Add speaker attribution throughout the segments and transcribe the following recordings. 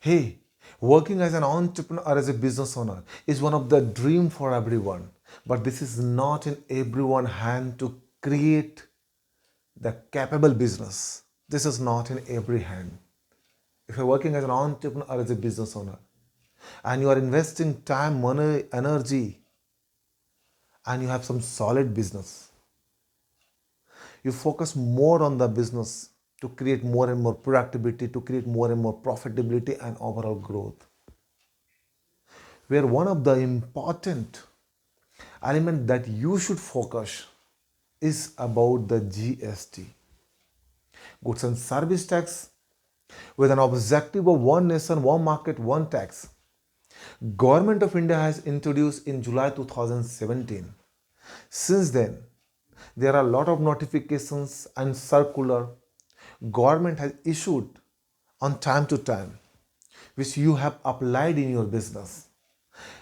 Speaker 1: Hey, working as an entrepreneur or as a business owner is one of the dream for everyone. But this is not in everyone's hand to create the capable business. This is not in every hand. If you're working as an entrepreneur or as a business owner and you are investing time, money, energy, and you have some solid business, you focus more on the business to create more and more productivity, to create more and more profitability and overall growth. Where one of the important element that you should focus is about the GST, goods and service tax, with an objective of one nation, one market, one tax. Government of India has introduced in July 2017. Since then, there are a lot of notifications and circular government has issued on time to time, which you have applied in your business.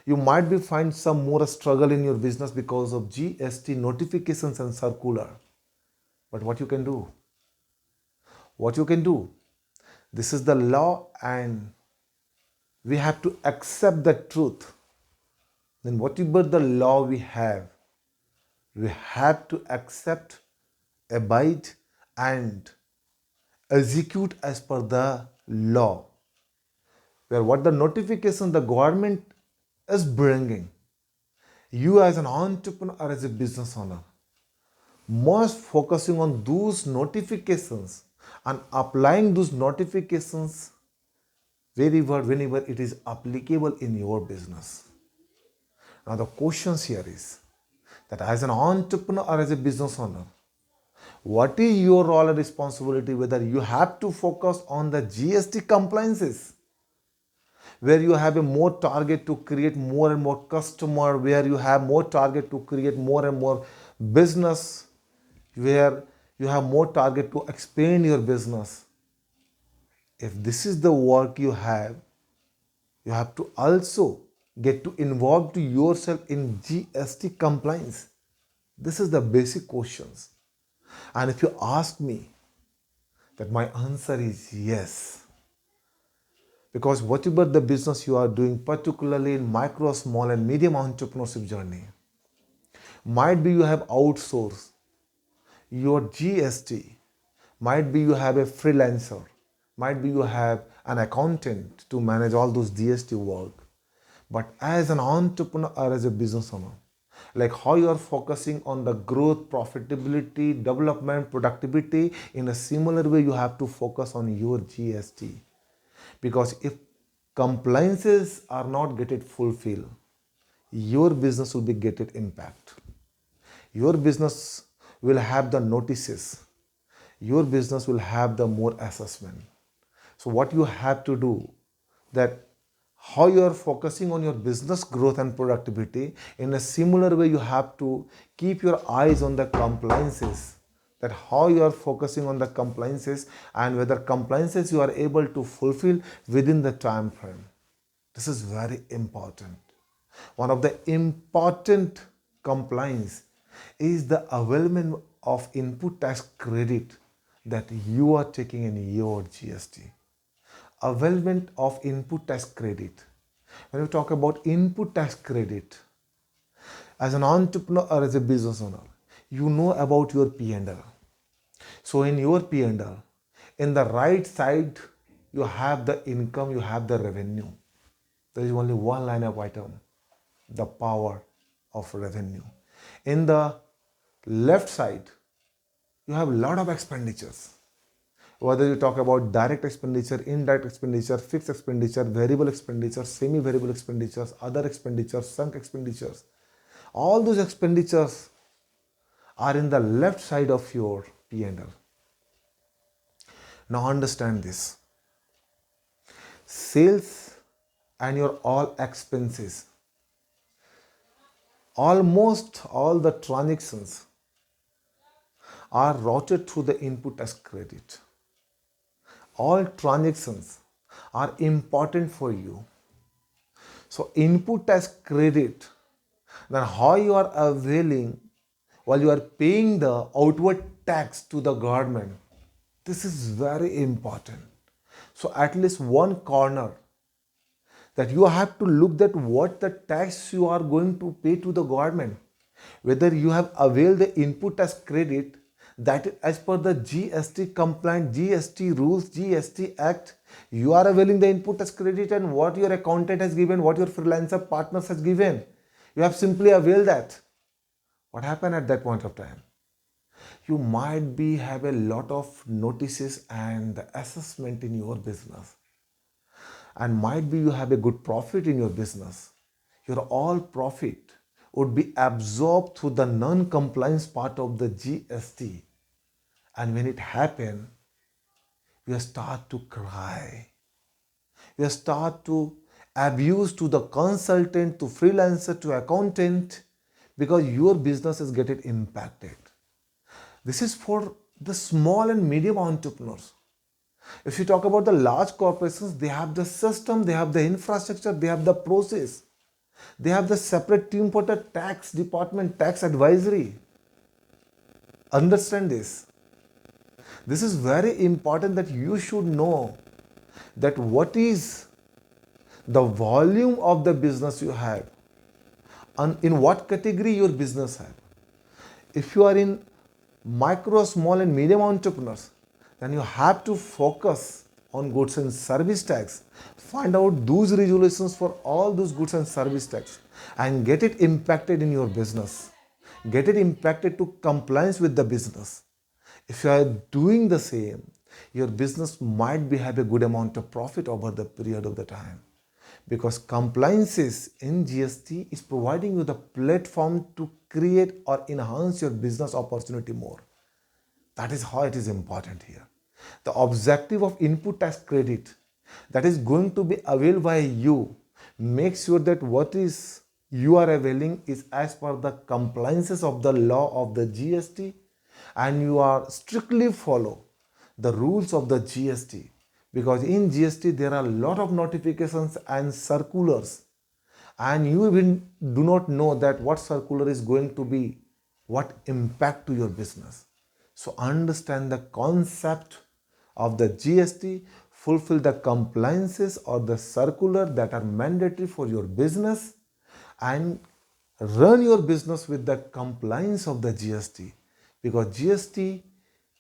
Speaker 1: You might be find some more struggle in your business because of GST notifications and circular. But what you can do? What you can do? This is the law and we have to accept the truth. Then whatever the law we have to accept, abide and execute as per the law. Where what the notification the government is bringing, you as an entrepreneur or as a business owner must focusing on those notifications and applying those notifications whenever it is applicable in your business. Now the questions here is that as an entrepreneur or as a business owner, what is your role and responsibility, whether you have to focus on the GST compliances, where you have a more target to create more and more customer, where you have more target to create more and more business, where you have more target to expand your business. If this is the work you have to also get to involve to yourself in GST compliance. This is the basic questions. And if you ask me, that my answer is yes. Because whatever the business you are doing, particularly in micro, small and medium entrepreneurship journey, might be you have outsourced your GST, might be you have a freelancer, might be you have an accountant to manage all those GST work. But as an entrepreneur or as a business owner, like how you are focusing on the growth, profitability, development, productivity, in a similar way you have to focus on your GST. Because if compliances are not getting fulfilled, your business will be getting impact. Your business will have the notices. Your business will have the more assessment. So what you have to do, that how you are focusing on your business growth and productivity, in a similar way you have to keep your eyes on the compliances, that how you are focusing on the compliances and whether compliances you are able to fulfill within the time frame. This is very important. One of the important compliance is the availment of input tax credit that you are taking in your GST. Availment of input tax credit. When we talk about input tax credit, as an entrepreneur or as a business owner, you know about your P&L. So in your P&L, in the right side, you have the income, you have the revenue. There is only one line of item, the power of revenue. In the left side, you have a lot of expenditures. Whether you talk about direct expenditure, indirect expenditure, fixed expenditure, variable expenditure, semi-variable expenditures, other expenditures, sunk expenditures. All those expenditures are in the left side of your P&L. Now understand this. Sales and your all expenses, almost all the transactions are routed through the input tax credit. All transactions are important for you. So input tax credit, then how you are availing while you are paying the outward tax to the government, this is very important. So at least one corner that you have to look at what the tax you are going to pay to the government, whether you have availed the input tax credit that as per the GST compliant, GST rules, GST Act, you are availing the input tax credit, and what your accountant has given, what your freelancer partners has given, you have simply availed that. What happened at that point of time? You might be have a lot of notices and the assessment in your business, and might be you have a good profit in your business. Your all profit would be absorbed through the non-compliance part of the GST, and when it happen, you start to cry, you start to abuse to the consultant, to freelancer, to accountant, because your business is getting impacted. This is for the small and medium entrepreneurs. If you talk about the large corporations, they have the system, they have the infrastructure, they have the process, they have the separate team for the tax department, tax advisory. Understand this. This is very important that you should know that what is the volume of the business you have and in what category your business have. If you are in micro, small and medium entrepreneurs, then you have to focus on goods and service tax. Find out those resolutions for all those goods and service tax and get it impacted in your business. Get it impacted to compliance with the business. If you are doing the same, your business might be have a good amount of profit over the period of the time, because compliances in GST is providing you the platform to create or enhance your business opportunity more. That is how it is important here. The objective of input tax credit that is going to be availed by you, make sure that what is you are availing is as per the compliances of the law of the GST, and you are strictly follow the rules of the GST, because in GST there are a lot of notifications and circulars, and you even do not know that what circular is going to be what impact to your business. So understand the concept of the GST, fulfill the compliances or the circular that are mandatory for your business, and run your business with the compliance of the GST, because GST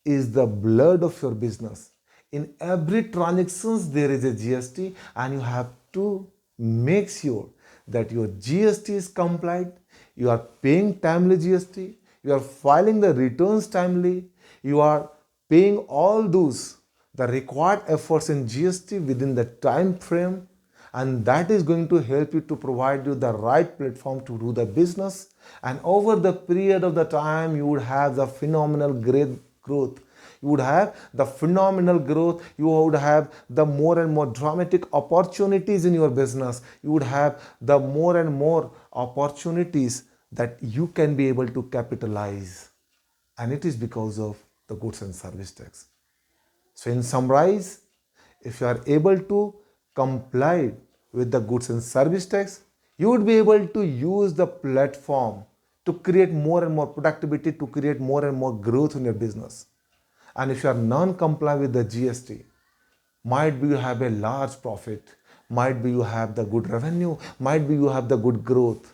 Speaker 1: is the blood of your business. In every transactions there is a GST, and you have to make sure that your GST is compliant, you are paying timely GST, you are filing the returns timely, you are paying all those the required efforts in GST within the time frame, and that is going to help you to provide you the right platform to do the business. And over the period of the time, you would have the phenomenal great growth. You would have the phenomenal growth. You would have the more and more dramatic opportunities in your business. You would have the more and more opportunities that you can be able to capitalize. And it is because of the goods and service tax. So in summarize, if you are able to comply with the goods and service tax, you would be able to use the platform to create more and more productivity, to create more and more growth in your business. And if you are non-compliant with the GST, might be you have a large profit, might be you have the good revenue, might be you have the good growth.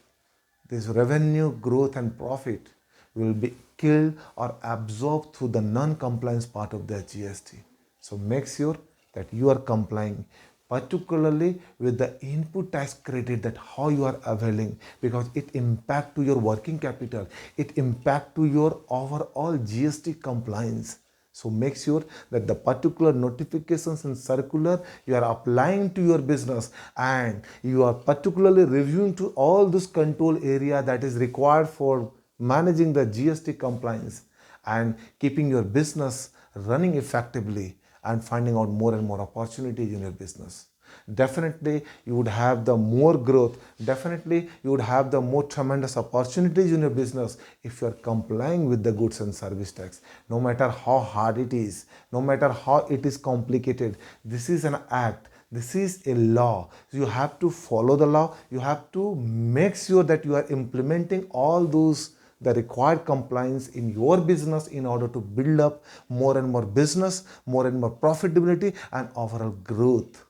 Speaker 1: This revenue, growth and profit will be killed or absorbed through the non-compliance part of the GST. So make sure that you are complying, particularly with the input tax credit, that how you are availing, because it impact to your working capital, it impact to your overall GST compliance. So make sure that the particular notifications and circular you are applying to your business, and you are particularly reviewing to all this control area that is required for managing the GST compliance and keeping your business running effectively and finding out more and more opportunities in your business. Definitely you would have the more growth, definitely you would have the more tremendous opportunities in your business if you are complying with the goods and service tax. No matter how hard it is, no matter how it is complicated, this is an act, this is a law. You have to follow the law, you have to make sure that you are implementing all those the required compliance in your business in order to build up more and more business, more and more profitability and overall growth.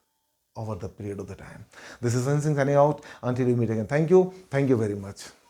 Speaker 1: over the period of the time. This is Sensing signing out. Until we meet again. Thank you. Thank you very much.